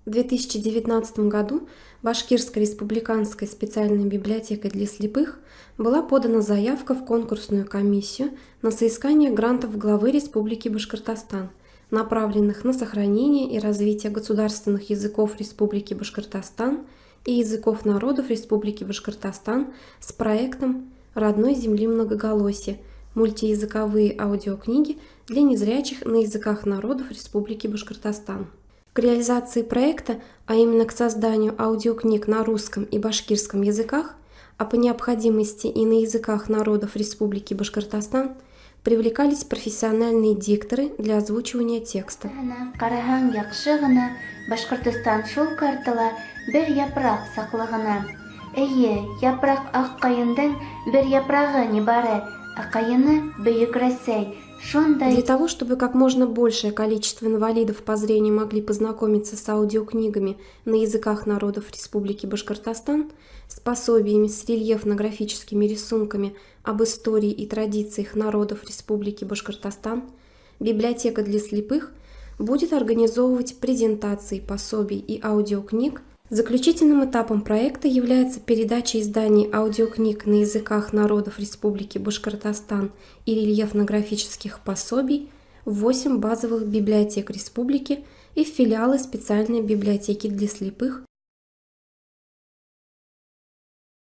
В 2019 году Башкирской республиканской специальной библиотекой для слепых была подана заявка в конкурсную комиссию на соискание грантов главы Республики Башкортостан, направленных на сохранение и развитие государственных языков Республики Башкортостан и языков народов Республики Башкортостан с проектом «Родной земли многоголосие. Мультиязыковые аудиокниги для незрячих на языках народов Республики Башкортостан». К реализации проекта, а именно к созданию аудиокниг на русском и башкирском языках, а по необходимости и на языках народов Республики Башкортостан, привлекались профессиональные дикторы для озвучивания текста. Караһаң яҡшы ғына, Башҡортостан шул картала бер япраҡ саҡлы ғына. Эйе, япраҡ аҡ ҡайындың бер япрағы не бары, а ҡайыны Бөйөк Рәсәй. Для того, чтобы как можно большее количество инвалидов по зрению могли познакомиться с аудиокнигами на языках народов Республики Башкортостан, с пособиями с рельефно-графическими рисунками об истории и традициях народов Республики Башкортостан, библиотека для слепых будет организовывать презентации пособий и аудиокниг. Заключительным этапом проекта является передача изданий аудиокниг на языках народов Республики Башкортостан и рельефно-графических пособий в 8 базовых библиотек республики и в филиалы специальной библиотеки для слепых